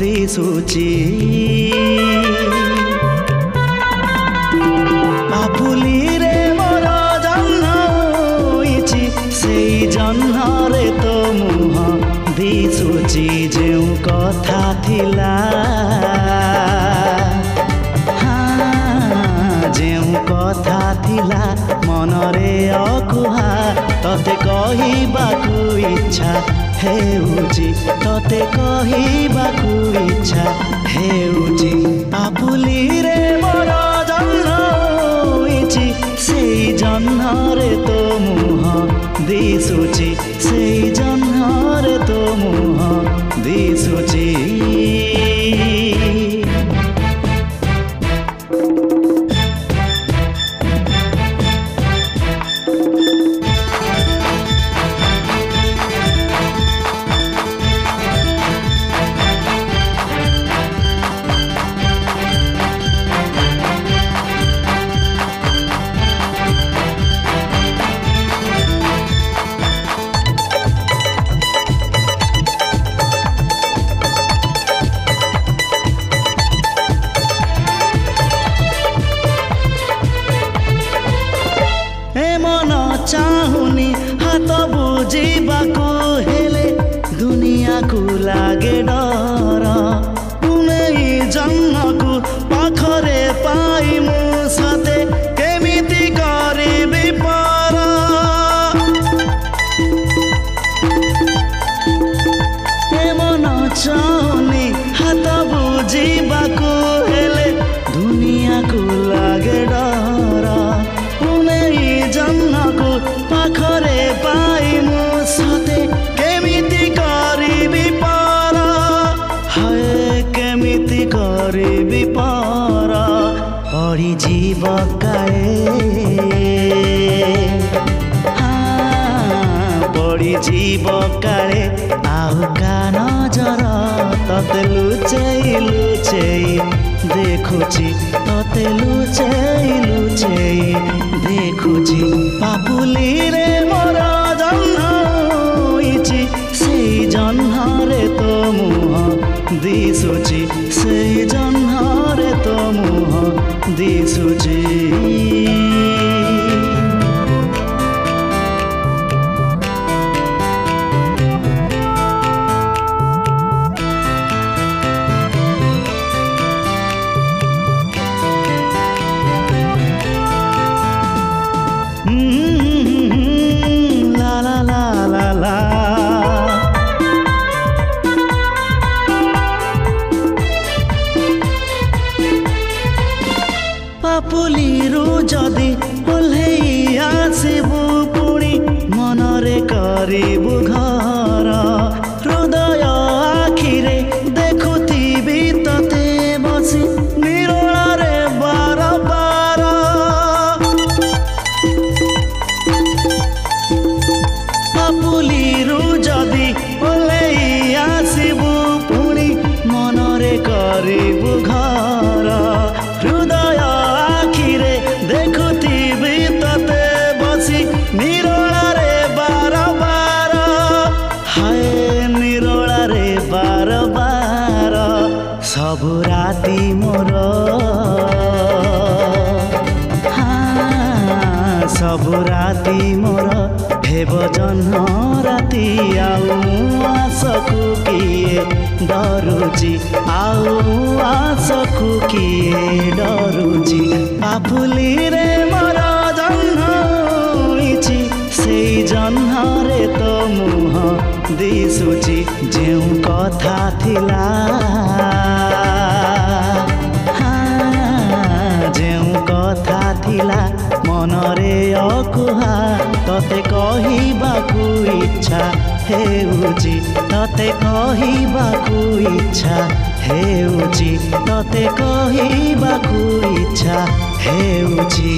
ଦିଶୁଛି। ପାପୁଲିରେ ମୋର ଜହ୍ନ ହୋଇଛି, ସେଇ ଜହ୍ନରେ ତୋ ମୁହଁ ଦିଶୁଛି। ଯେଉଁ କଥା ଥିଲା, ଯେଉଁ କଥା ଥିଲା ମନରେ ଅକୁହା, ତତେ କହିବାକୁ ଇଚ୍ଛା ହେଉଛି, ତତେ କହିବାକୁ ଇଚ୍ଛା ହେଉଛି। ପାପୁଲିରେ ମୋର ଜହ୍ନ ହୋଇଛି, ସେଇ ଜହ୍ନରେ ତୋ ମୁହଁ ଦିଶୁଛି, ସେଇ ଜହ୍ନରେ ତୋ ମୁହଁ ଦିଶୁଛି। ଚାହୁଁନି ହାତ ବୁଝିବାକୁ, ହେଲେ ଦୁନିଆକୁ ଲାଗେ ଡର। ତୁମେ ଜହ୍ନକୁ ପାଖରେ ପାଇ ମୁଁ ସତେ କେମିତି କରିବି ପର। ଏ ମନ ଚାହୁଁନି ହାତ ବୁଝିବାକୁ, ହେଲେ ଦୁନିଆକୁ ଲାଗେ ଡର। ଜହ୍ନକୁ ପାଖରେ ପାଇ ମୁଁ ସତେ କେମିତି କରିବି ପର। ହାୟ କେମିତି କରିବି ପର। ପଡ଼ିଯିବ କାଳେ, ପଡ଼ିଯିବ କାଳେ ଆଉ କା ନଜର। ତତେ ଲୁଚେଇ ଲୁଚେଇ ଦେଖୁଛି, ତତେ ଲୁଚେଇ ଲୁଚେଇ ଦେଖୁଛି। ପାପୁଲିରେ ମୋର ଜହ୍ନ ହୋଇଛି, ସେଇ ଜହ୍ନରେ ତୋ ମୁହଁ ଦିଶୁଛି, ସେଇ ଜହ୍ନରେ ତୋ ମୁହଁ ଦିଶୁଛି। La la la la la, ପାପୁଲିରୁ ଯଦି ଓହ୍ଲେଇ ଆସିବୁ, ପୁଣି ମନରେ କରିବୁ ଘର। ହୃଦୟ ଆଖିରେ ଦେଖୁଥିବି ତତେ ବସି ନିରୋଳାରେ ବାର ବାର। ପାପୁଲିରୁ ଯଦି ଓହ୍ଲେଇ ଆସିବୁ, ପୁଣି ମନରେ କରିବୁ ଘର। ହୃଦୟ ଆଖିରେ ଦେଖୁଥିବି ତତେ ବସି ନିରୋଳାରେ ବାର ବାର। ହାୟ ନିରୋଳାରେ ବାର ବାର। ସବୁ ରାତି ମୋର, ସବୁ ରାତି ମୋର ହେବ ଜହ୍ନ ରାତି। ଆଉ ଆଶକୁ କିଏ ଡରୁଛି, ଆଉ ଆଶକୁ କିଏ ଡରୁଛି। ପାପୁଲିରେ ମୋର ଜହ୍ନ ହୋଇଛି, ସେଇ ଜହ୍ନରେ ତୋ ମୁହଁ ଦିଶୁଛି। ଯେଉଁ କଥା ଥିଲା, ଯେଉଁ କଥା ଥିଲା ମନରେ ଅକୁହା, ତତେ କହିବାକୁ ଇଚ୍ଛା ହେଉଛି, ତତେ କହିବାକୁ ଇଚ୍ଛା ହେଉଛି, ତତେ କହିବାକୁ ଇଚ୍ଛା ହେଉଛି।